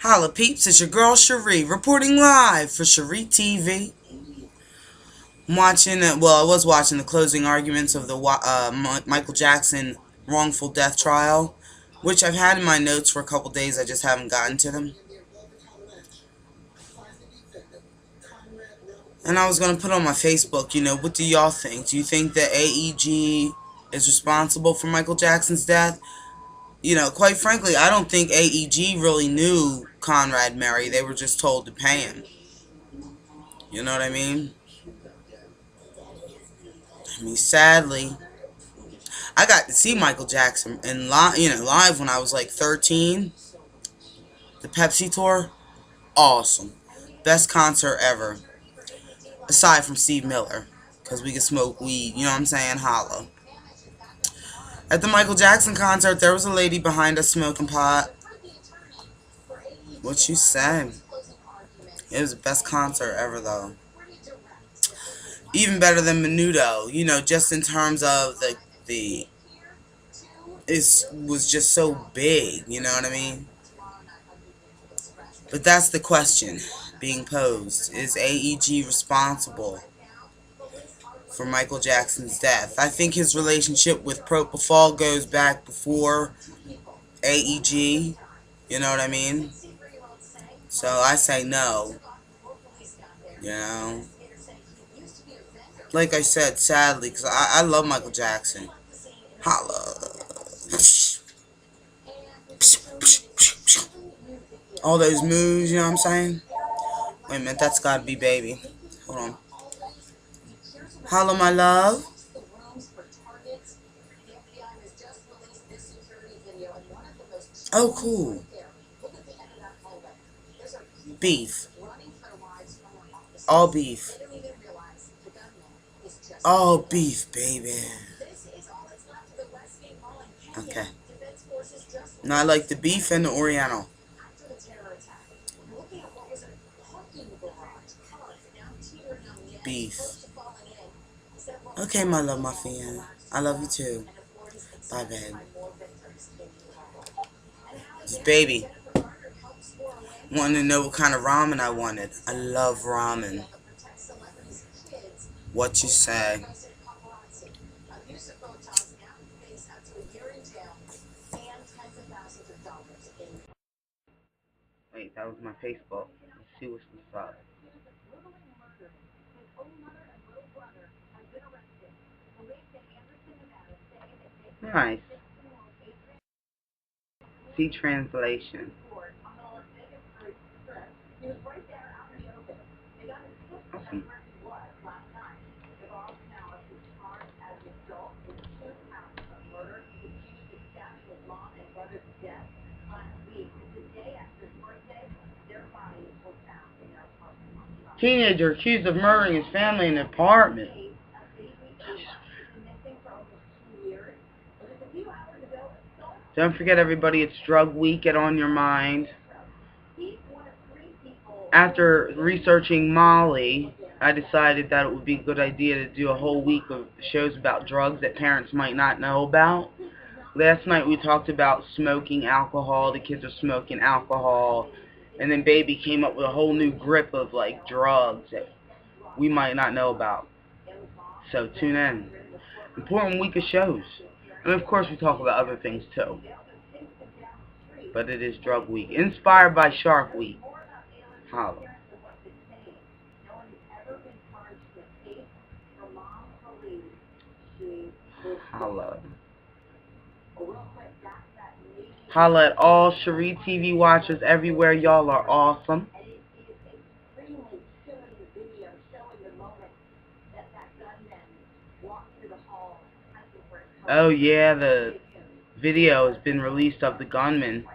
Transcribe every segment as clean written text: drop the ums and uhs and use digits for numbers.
Holla peeps, it's your girl Schree, reporting live for SchreeTV. I was watching the closing arguments of the Michael Jackson wrongful death trial, which I've had in my notes for a couple days, I just haven't gotten to them. And I was going to put on my Facebook, what do y'all think? Do you think that AEG is responsible for Michael Jackson's death? Quite frankly, I don't think AEG really knew Conrad Murray. They were just told to pay him. You know what I mean? Sadly, I got to see Michael Jackson live when I was like 13. The Pepsi tour, awesome, best concert ever. Aside from Steve Miller, because we could smoke weed. You know what I'm saying? Holla. At the Michael Jackson concert, there was a lady behind us smoking pot. What you say? It was the best concert ever, though. Even better than Menudo. Just in terms of the it was just so big. You know what I mean? But that's the question being posed. Is AEG responsible for Michael Jackson's death? I think his relationship with Propofol goes back before AEG. You know what I mean? So I say no. You know? Like I said, sadly, because I love Michael Jackson. Holla. All those moves, you know what I'm saying? Wait a minute, that's gotta be Baby. Hold on. Holla, my love. Oh, cool. Beef. All beef. All beef, baby. Okay. Now I like the beef and the Oriental. Beef. Okay, my love, my fan. I love you too. Bye, babe. This baby wanted to know what kind of ramen I wanted. I love ramen. What you say? Wait, that was my Facebook. Let's see what's up. Nice. See translation. Awesome. Teenager accused of murdering his family in an apartment. Don't forget, everybody, it's drug week. Get on your mind. After researching Molly, I decided that it would be a good idea to do a whole week of shows about drugs that parents might not know about. Last night we talked about smoking alcohol. The kids are smoking alcohol. And then Baby came up with a whole new grip of like drugs that we might not know about. So tune in. Important week of shows. And of course we talk about other things too. But it is drug week. Inspired by Shark Week. Holla. Holla. Holla at all SchreeTV watchers everywhere. Y'all are awesome. Oh yeah, the video has been released of the gunman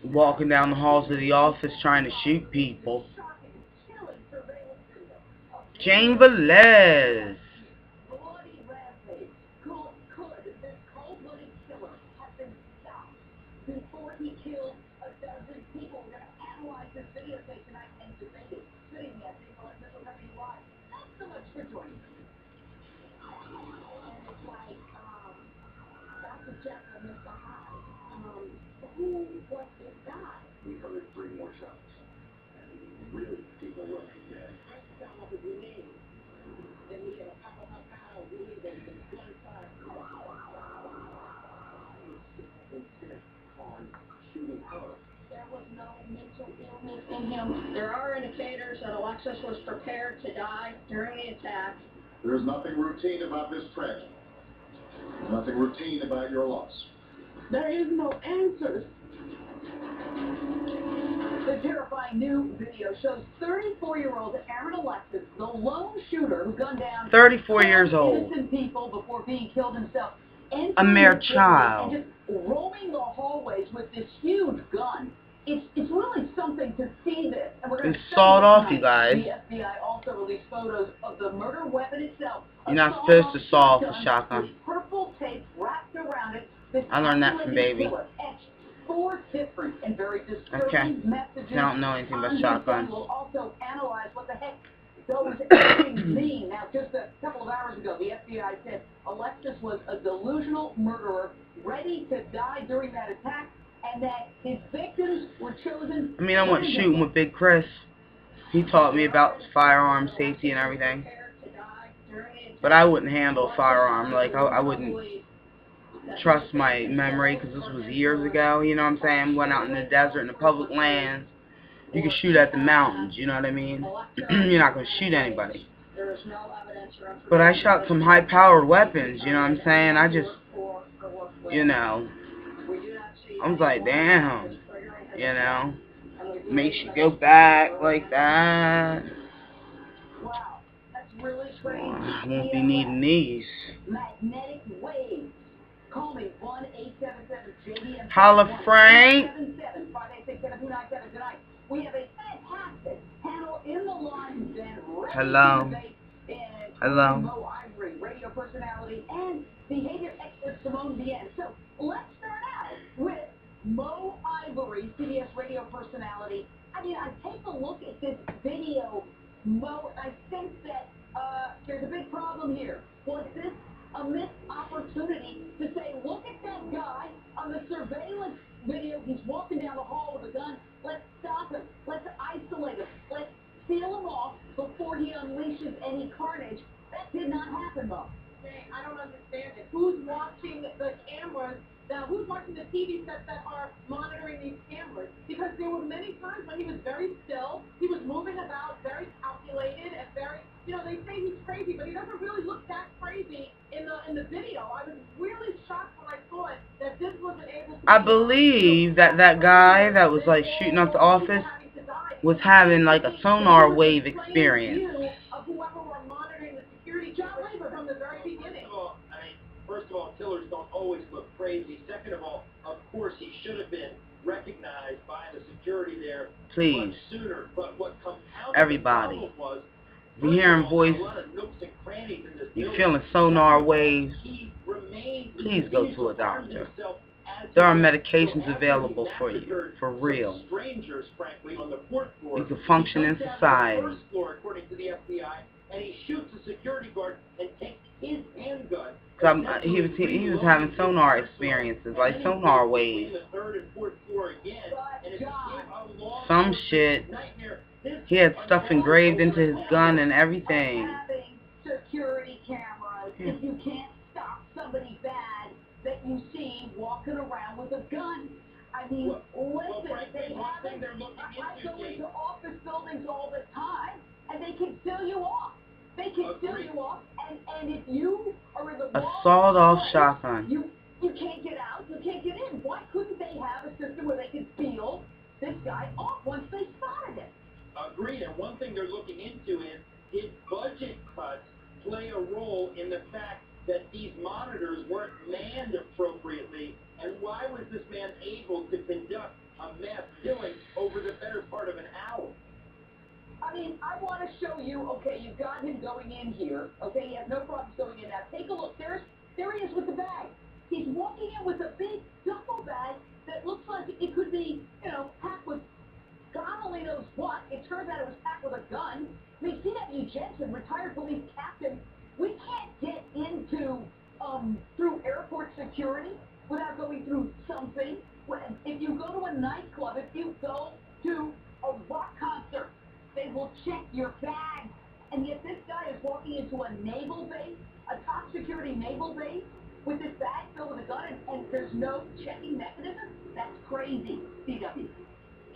walking down the halls of the office trying to shoot people. Jane Velez. on shooting her. There was no mental illness in him. There are indicators that Alexis was prepared to die during the attack. There's nothing routine about this tragedy. Nothing routine about your loss. There is no answers. The terrifying new video shows 34-year-old Aaron Alexis, the lone shooter who gunned down 34 years old. innocent people before being killed himself. A mere child. And just roaming the hallways with this huge gun. It's really something to see this. And we're going to sawed off, you guys. The FBI also released photos of the murder weapon itself. You're not supposed to saw off a shotgun. Purple tape wrapped around it. I learned that from baby. Four different and very disturbing messages. I don't know anything about shotguns. We'll also analyze what the heck those things mean. Now, just a couple of hours ago, the FBI said Alexis was a delusional murderer ready to die during that attack, and that his victims were chosen. I mean, I went shooting with Big Chris. He taught me about firearm safety and everything. But I wouldn't handle a firearm. Like, I wouldn't trust my memory, because this was years ago, you know what I'm saying? Went out in the desert, in the public lands. You can shoot at the mountains, you know what I mean? You're not going to shoot anybody. But I shot some high-powered weapons, you know what I'm saying? I just, you know, I was like, damn, you know? Makes you go back like that. I won't be needing these. Call me 1-877-JD. Holla, Frank. We have a fantastic panel in the line. Hello. Hello. Mo Ivory, radio personality, and behavior expert Simone Bien. So let's start out with Mo Ivory, CBS radio personality. I mean, I take a look at this video, Mo, I think that there's a big problem here. Was this a missed opportunity to say, look at that guy on the surveillance video, he's walking down the hall with a gun, let's stop him, let's isolate him, let's seal him off before he unleashes any carnage. That did not happen, Mo. I don't understand it. Who's watching the cameras? Now, who's watching the TV sets that are monitoring these cameras? Because there were many times when he was very still, he was moving about, very calculated, and very, you know, they say he's crazy, but he doesn't really look that crazy in the video. I was really shocked when I saw it, that this wasn't able to... I believe that guy that was, like, shooting up the office was having, like, a sonar wave experience. Of whoever were monitoring the security from the very beginning. First of all, killers don't always look crazy. Second of all, of course, he should have been recognized by the security there Please, much sooner. But what compounded everybody, the problem was, if you're hearing voice, you're feeling sonar waves, please go to a doctor. There are medications available for you, for real. You can function in society. According to the FBI, and he shoots a security guard and takes his handgun. He was having sonar experiences, like sonar waves. Some shit. He had stuff engraved into his gun and everything. Security cameras. If you can't stop somebody bad that you see walking around with a gun. I mean, listen, they have it. I go into office buildings all the time, and they can seal you off. They can seal you off, and if you are in the sawed-off shotgun. You can't get out, you can't get in. Why couldn't they have a system where they could seal this guy off once they spotted it? Agreed, and one thing they're looking into is, did budget cuts play a role in the fact that these monitors weren't manned appropriately, and why was this man able to conduct a mass killing over the better part of an hour? I mean, I want to show you, okay, you've got him going in here, okay, he has no problems going in. Now, take a look, there he is with the bag. He's walking in with a big duffel bag that looks like it could be, you know, packed with God only knows what. It turns out it was packed with a gun. I mean, C.W. Jensen, retired police captain, we can't get into, through airport security without going through something. If you go to a nightclub, if you go to a rock concert, they will check your bag. And yet this guy is walking into a naval base, a top security naval base, with this bag filled with a gun, and there's there's no checking mechanism? That's crazy. CW.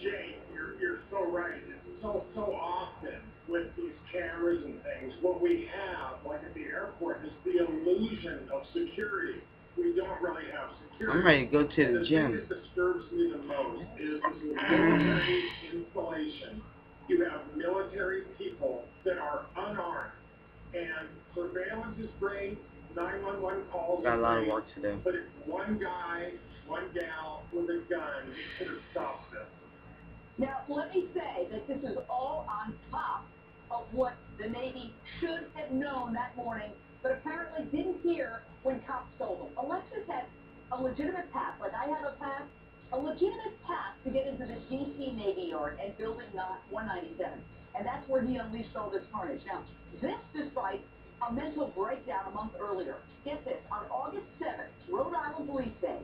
Jay, you're so right. It's so often with these cameras and things, what we have, like at the airport, is the illusion of security. We don't really have security. I'm ready to go to the gym. The thing that disturbs me the most is this military installation. You have military people that are unarmed, and surveillance is great, 911 calls Got a lot of great, work to do. but if one guy, one gal with a gun could have stopped this. Now, let me say that this is all on top of what the Navy should have known that morning, but apparently didn't hear when cops told them. Alexis had a legitimate pass, like I have a pass, a legitimate pass to get into the D.C. Navy Yard and Building 197. And that's where he unleashed all this carnage. Now, this despite a mental breakdown a month earlier. Get this, on August 7th, Rhode Island Police Day,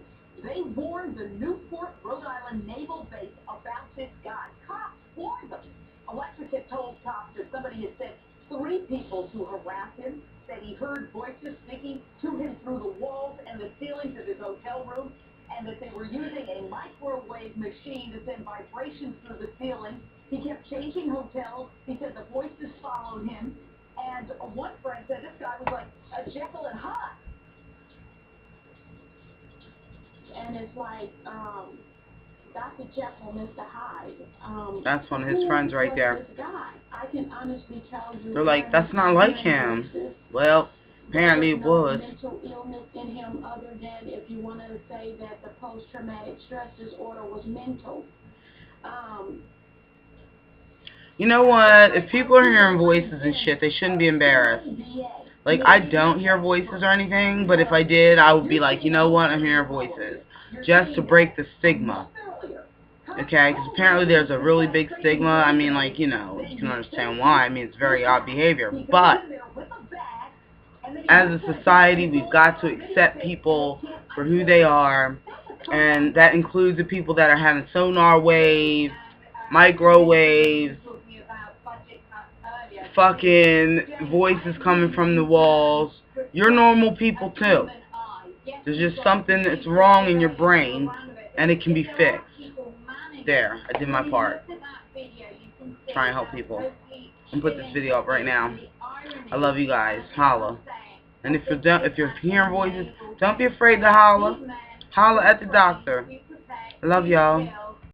they warned the Newport, Rhode Island Naval Base about this guy. Cops warned them. Alexis had told cops that somebody had sent 3 people to harass him, that he heard voices speaking to him through the walls and the ceilings of his hotel room, and that they were using a microwave machine to send vibrations through the ceiling. He kept changing hotels. He said the voices followed him. And one friend said this guy was like a Jekyll and Hyde. And it's like, Dr. Jekyll, Mr. Hyde. That's one of his friends right there. This guy? I can honestly tell you. They're like, that's not like him. Well, apparently it was. Mental illness in him, other than if you want to say that the post-traumatic stress disorder was mental. You know what? If people are hearing voices and shit, they shouldn't be embarrassed. Like, I don't hear voices or anything, but if I did, I would be like, you know what? I'm hearing voices. Just to break the stigma. Okay? Because apparently there's a really big stigma. I mean, like, you know, you can understand why. I mean, it's very odd behavior. But as a society, we've got to accept people for who they are. And that includes the people that are having sonar waves, microwaves, fucking voices coming from the walls. You're normal people too. There's just something that's wrong in your brain, and it can be fixed. There, I did my part. Try and help people. I'm gonna put this video up right now. I love you guys. Holla. And if you're hearing voices, don't be afraid to holla. Holla at the doctor. I love y'all.